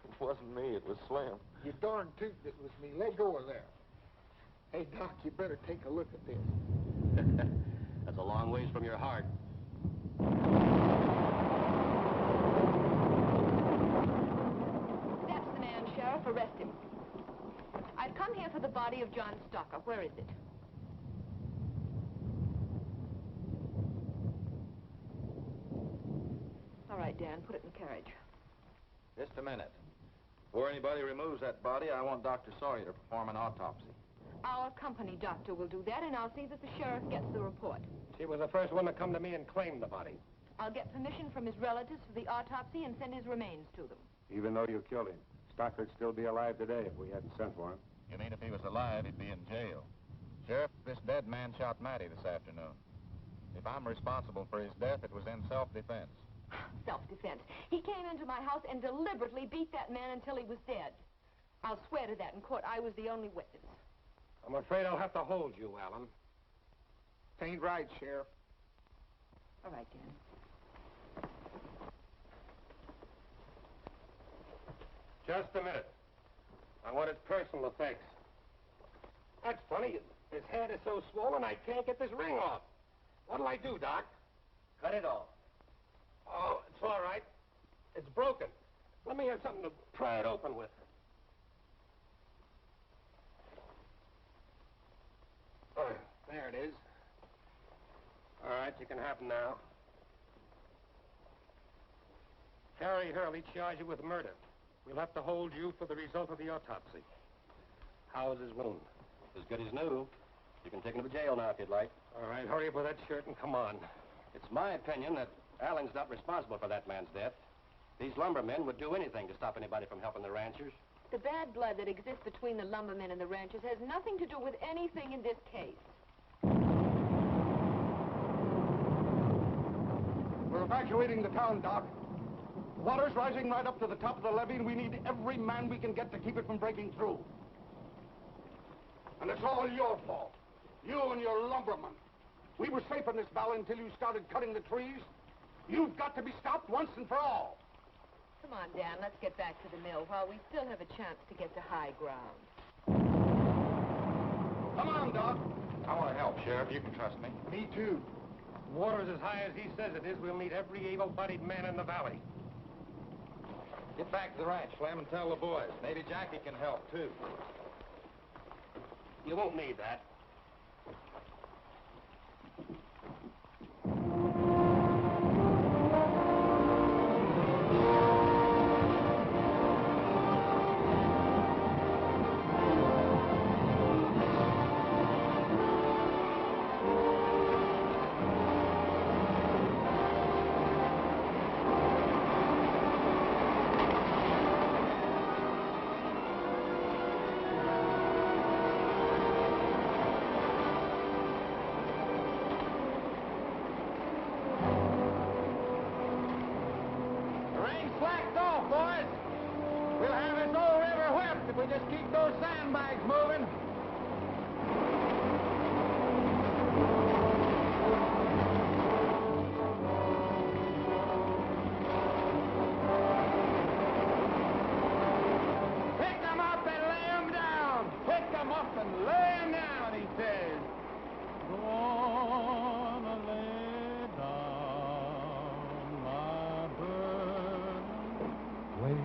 K: It wasn't me, it was Slim.
B: You darn tootin' it was me. Let go of there. Hey, Doc, you better take a look at this.
L: That's a long ways from your heart.
G: That's the man, Sheriff. Arrest him. I've come here for the body of John Stocker. Where is it? All right, Dan, put it in the carriage.
K: Just a minute. Before anybody removes that body, I want Dr. Sawyer to perform an autopsy.
G: Our company doctor will do that, and I'll see that the sheriff gets the report.
E: She was the first one to come to me and claim the body.
G: I'll get permission from his relatives for the autopsy and send his remains to them.
E: Even though you killed him, Stocker'd still be alive today if we hadn't sent for him.
K: You mean if he was alive, he'd be in jail? Sheriff, this dead man shot Matty this afternoon. If I'm responsible for his death, it was in self-defense.
G: Self-defense. He came into my house and deliberately beat that man until he was dead. I'll swear to that in court. I was the only witness.
E: I'm afraid I'll have to hold you, Alan.
B: Ain't right, Sheriff.
G: All right, Dan.
E: Just a minute. I want his personal effects. That's funny. His head is so swollen I can't get this ring off. What'll I do, Doc?
L: Cut it off.
E: Oh, it's all right. It's broken. Let me have something to pry it open with. Oh, there it is. All right, you can have him now. Harry Hurley charged you with murder. We'll have to hold you for the result of the autopsy. How's his wound?
L: As good as new. You can take him to jail now if you'd like.
E: All right, hurry up with that shirt and come on.
L: It's my opinion that Alan's not responsible for that man's death. These lumbermen would do anything to stop anybody from helping the ranchers.
G: The bad blood that exists between the lumbermen and the ranchers has nothing to do with anything in this case.
B: We're evacuating the town, Doc. Water's rising right up to the top of the levee, and we need every man we can get to keep it from breaking through. And it's all your fault. You and your lumbermen. We were safe in this valley until you started cutting the trees. You've got to be stopped once and for all.
G: Come on, Dan, let's get back to the mill while we still have a chance to get to high ground.
B: Come on, Doc.
K: I want to help, Sheriff. You can trust me.
B: Me too.
E: Water's as high as he says it is. We'll need every able-bodied man in the valley.
K: Get back to the ranch, Slim, and tell the boys. Maybe Jackie can help, too.
E: You won't need that.
B: If we just keep those sandbags moving. Pick them up and lay them down. Pick them up and lay them down, he says.
A: Gonna lay down my burden way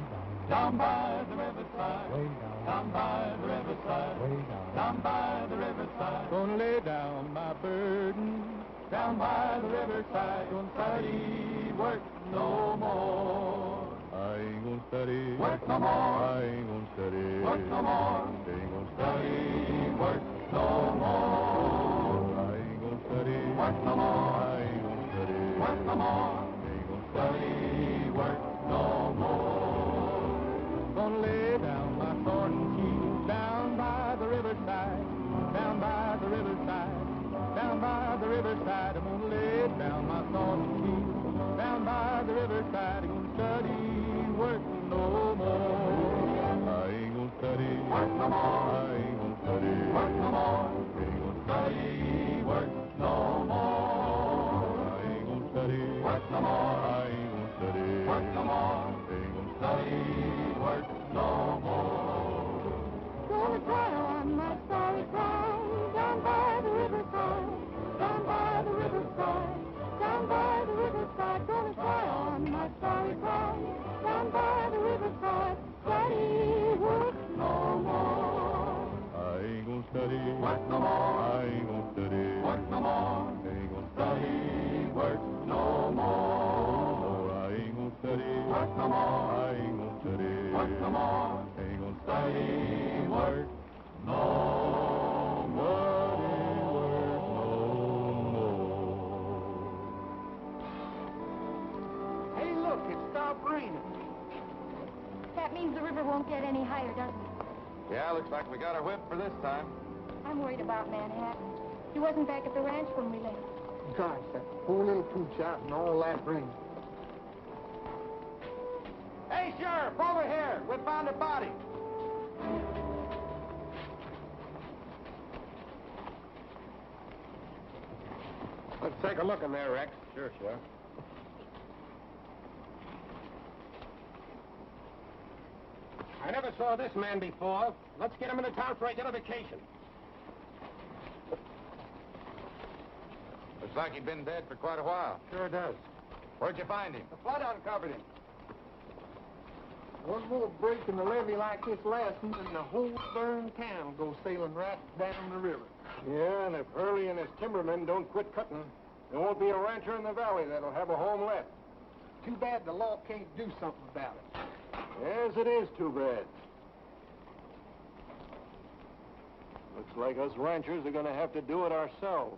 A: down by the riverside, way down by the riverside, way down by the riverside. Gonna lay down my burden down by the riverside. Gonna study work no more. I ain't gonna study work no more. I ain't gonna study work no more. Ain't gonna study work no more. I ain't gonna study work no more. I ain't gonna study work no more. Ain't gonna study work no more. Gonna lay down my sword and shield down by the riverside, down by the riverside, down by the riverside. I'm gonna lay down my sword and shield down by the riverside. I'm gonna study work no more. I ain't gonna study, work no more. Ain't gonna study, work no more.
F: Gonna cry on my sorry crown, down by the riverside, down by the riverside, down by the riverside. Gonna cry on my sorry crown, down by the riverside. Study, work no more.
A: I ain't gonna study, work no more. I ain't gonna study, work no more. Ain't gonna study, work no more. I ain't gonna study, work no more. I ain't gonna study, work no more. Ain't gonna study, work no more.
B: Hey, look, it stopped raining.
F: That means the river won't get any higher, doesn't it?
K: Yeah, looks like we got our whip for this time.
F: I'm worried about Manhattan. He wasn't back at the ranch when we left.
B: Gosh, that poor little pooch out in all that rain. Hey, Sheriff, over here. We found a body.
L: Let's take a look in there, Rex.
K: Sure, Sheriff.
L: I never saw this man before. Let's get him into town for identification.
K: Looks like he'd been dead for quite a while.
B: Sure does.
K: Where'd you find him?
B: The flood uncovered him. One more break in the levee like this last one, and the whole darn town goes sailing right down the river.
E: Yeah, and if Hurley and his timbermen don't quit cutting, there won't be a rancher in the valley that'll have a home left.
B: Too bad the law can't do something about it.
E: Yes, it is too bad. Looks like us ranchers are going to have to do it ourselves.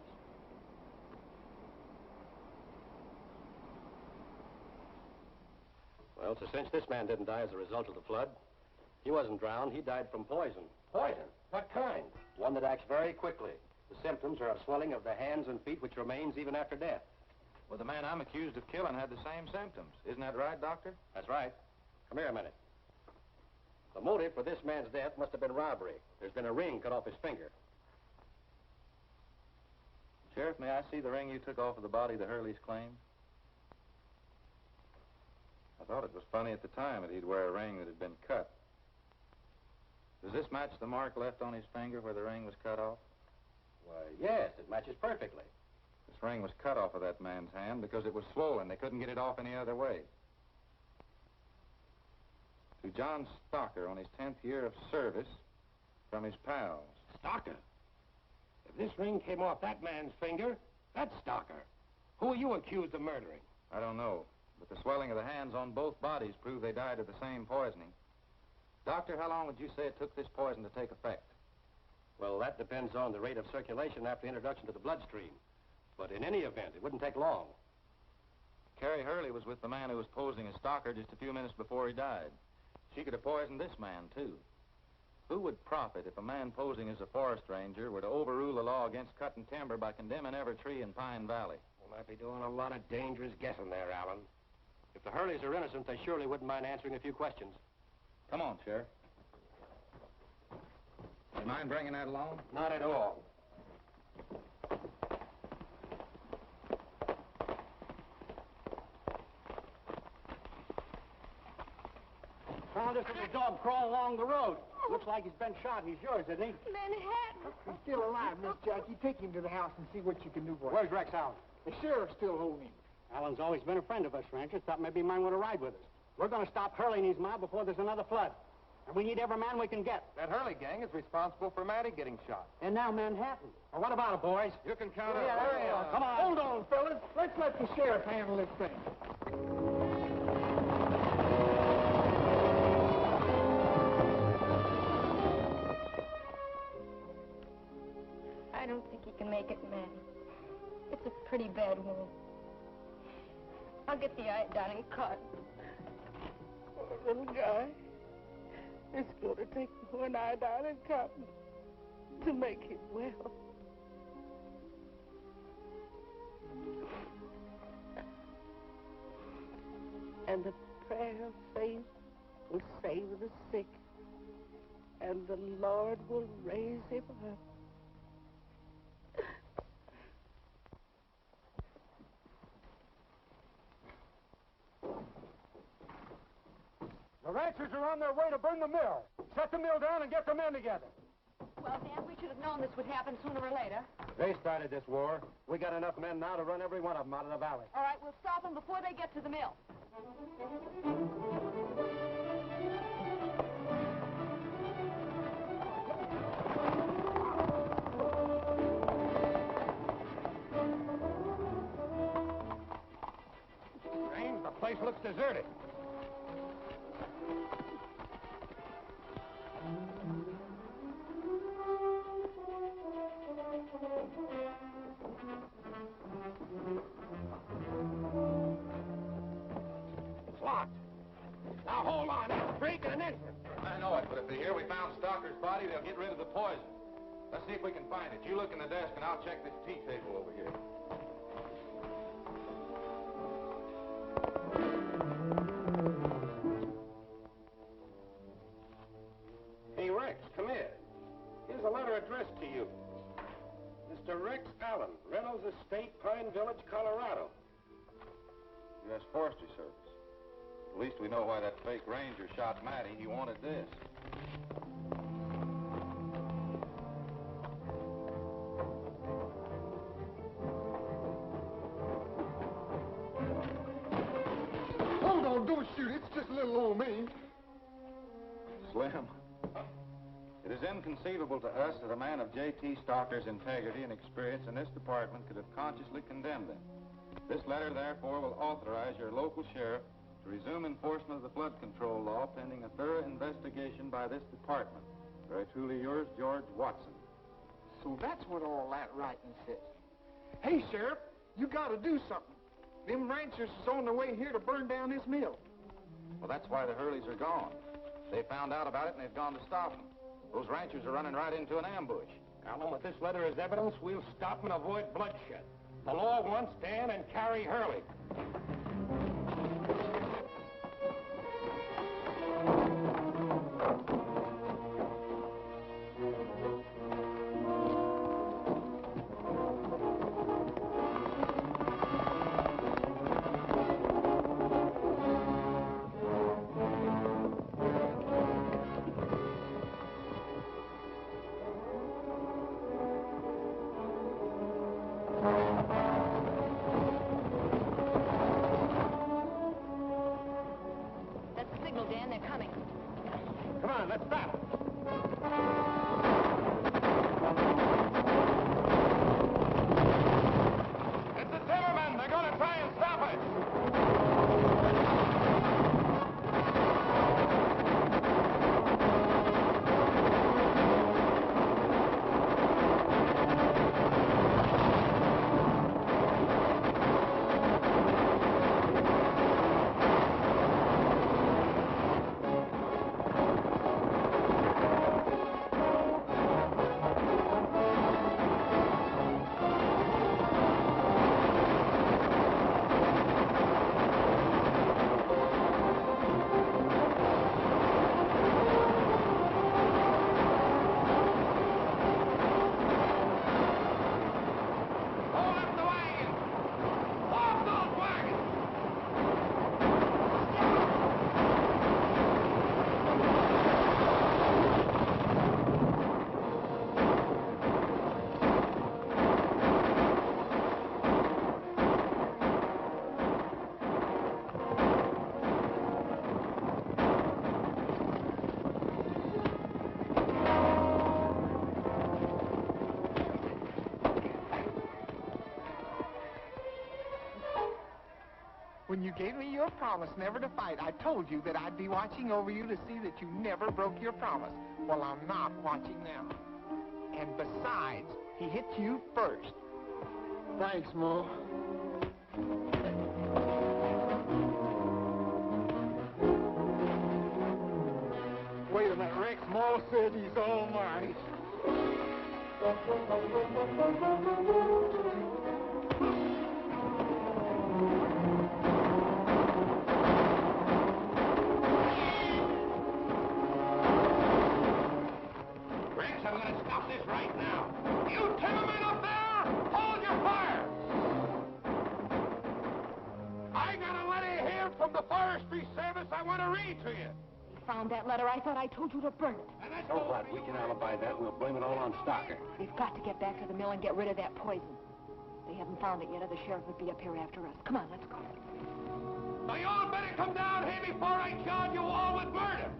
L: Well, it's a cinch this man didn't die as a result of the flood. He wasn't drowned. He died from poison. Poison? What kind? One that acts very quickly. The symptoms are a swelling of the hands and feet which remains even after death.
K: Well, the man I'm accused of killing had the same symptoms. Isn't that right, Doctor?
L: That's right. Come here a minute. The motive for this man's death must have been robbery. There's been a ring cut off his finger.
K: Sheriff, may I see the ring you took off of the body the Hurleys claimed? I thought it was funny at the time that he'd wear a ring that had been cut. Does this match the mark left on his finger where the ring was cut off?
L: Why, yes, it matches perfectly.
K: This ring was cut off of that man's hand because it was swollen. They couldn't get it off any other way. To John Stocker on his 10th year of service from his pals.
L: Stocker? If this ring came off that man's finger, that's Stocker. Who are you accused of murdering?
K: I don't know, but the swelling of the hands on both bodies proved they died of the same poisoning. Doctor, how long would you say it took this poison to take effect?
L: Well, that depends on the rate of circulation after introduction to the bloodstream. But in any event, it wouldn't take long.
K: Carrie Hurley was with the man who was posing as Stocker just a few minutes before he died. She could have poisoned this man, too. Who would profit if a man posing as a forest ranger were to overrule the law against cutting timber by condemning every tree in Pine Valley?
L: We might be doing a lot of dangerous guessing there, Alan. If the Hurleys are innocent, they surely wouldn't mind answering a few questions.
K: Come on, Sheriff. You mind bringing that along?
L: Not at all. Found this little dog crawling along the road. Looks like he's been shot. He's yours, isn't he?
F: Manhattan.
B: He's still alive, Miss Jackie. Take him to the house and see what you can do for him.
L: Where's Rex Allen?
B: The sheriff's still holding him.
L: Alan's always been a friend of us ranchers. Thought maybe he might want to ride with us. We're going to stop Hurley and his mob before there's another flood. And we need every man we can get.
K: That Hurley gang is responsible for Matty getting shot.
L: And now Manhattan. Well, what about it, boys?
K: You can count
B: Yeah,
K: on
B: hurry on.
L: Come on.
B: Hold on, fellas. Let's let the sheriff handle this thing.
F: I don't think he can make it, Manny. It's a pretty bad wound. I'll get the iodine and cotton.
D: Poor little guy. It's going to take more than iodine and cotton to make him well. And the prayer of faith will save the sick, and the Lord will raise him up.
E: The ranchers are on their way to burn the mill. Shut the mill down and get the men together.
G: Well, Dan, we should have known this would happen sooner or later.
L: They started this war. We got enough men now to run every one of them out of the valley.
G: All right, we'll stop them before they get to the mill.
L: James, the place looks deserted. It's locked. Now hold on. That's breaking an entrance.
K: I know it, but if they hear we found Stalker's body, they'll get rid of the poison. Let's see if we can find it. You look in the desk, and I'll check this tea table over here.
E: Hey, Rex, come here. Here's a letter addressed to you. Mr. Rex Allen, Reynolds Estate, Pine Village, Colorado.
K: U.S. Forestry Service. At least we know why that fake ranger shot Matty. He wanted this.
J: Hold on, don't shoot. It's just little old me.
K: Slim, it is inconceivable to us that a man of J.T. Stalker's integrity and experience in this department could have consciously condemned him. This letter, therefore, will authorize your local sheriff to resume enforcement of the flood control law pending a thorough investigation by this department. Very truly yours, George Watson.
B: So that's what all that writing says. Hey, Sheriff, you gotta do something. Them ranchers is on their way here to burn down this mill.
K: Well, that's why the Hurleys are gone. They found out about it and they've gone to stop them. Those ranchers are running right into an ambush.
L: Allen, with this letter as evidence, we'll stop and avoid bloodshed. The law wants Dan and Carrie Hurley.
G: That's the signal, Dan. They're coming.
L: Come on, let's stop.
K: It's the timbermen! They're going to try and stop us!
B: When you gave me your promise never to fight, I told you that I'd be watching over you to see that you never broke your promise. Well, I'm not watching now. And besides, he hit you first.
J: Thanks, Mo. Wait a minute, Rex. Mo said he's all mine.
L: Rex, I'm going to stop this right now. You timbermen up there, hold your fire! I got a letter here from the Forestry Service I want to read to you.
F: found that letter, I thought I told you to burn it.
L: So what? We can alibi that. We'll blame it all on Stocker.
G: We've got to get back to the mill and get rid of that poison. They haven't found it yet, or the sheriff would be up here after us. Come on, let's go.
B: Now, you all better come down here before I charge you all with murder.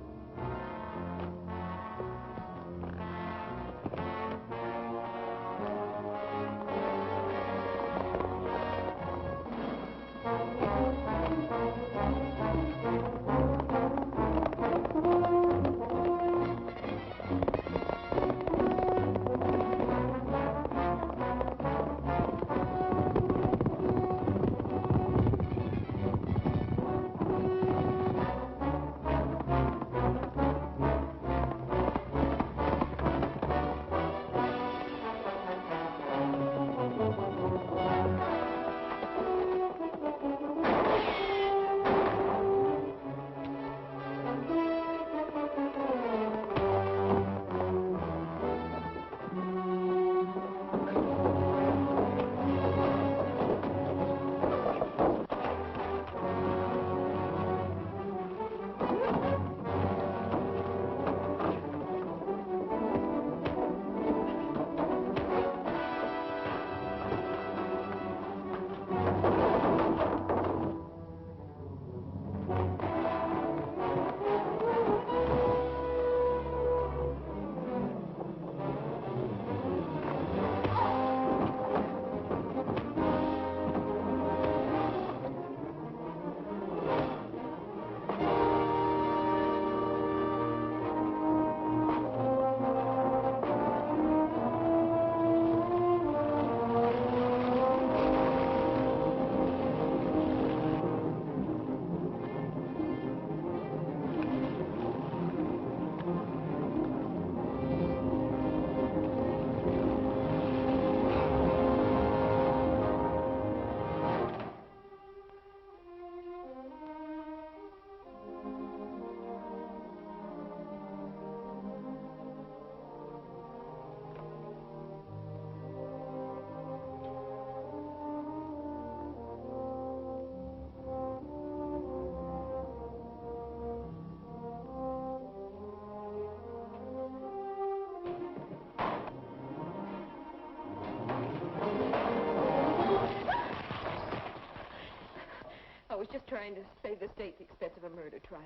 G: I was just trying to save the state the expense of a murder trial.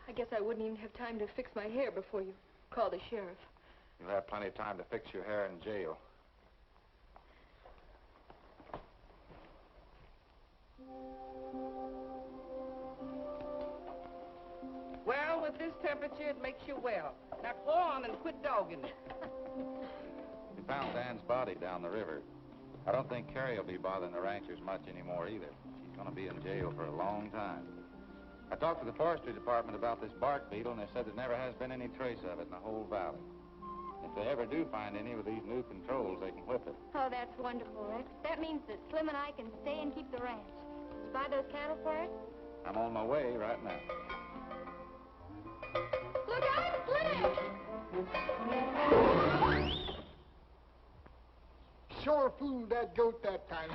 G: I guess I wouldn't even have time to fix my hair before you called the sheriff.
K: You'll have plenty of time to fix your hair in jail.
D: Well, with this temperature, it makes you well. Now go on and quit dogging it.
K: We found Dan's body down the river. I don't think Carrie will be bothering the ranchers much anymore either. She's going to be in jail for a long time. I talked to the Forestry Department about this bark beetle, and they said there never has been any trace of it in the whole valley. If they ever do find any with these new controls, they can whip it.
F: Oh, that's wonderful, Rex. That means that Slim and I can stay and keep the ranch. Did you buy those cattle for us?
K: I'm on my way right now.
F: Look out, Slim!
B: Sure fooled that goat that time.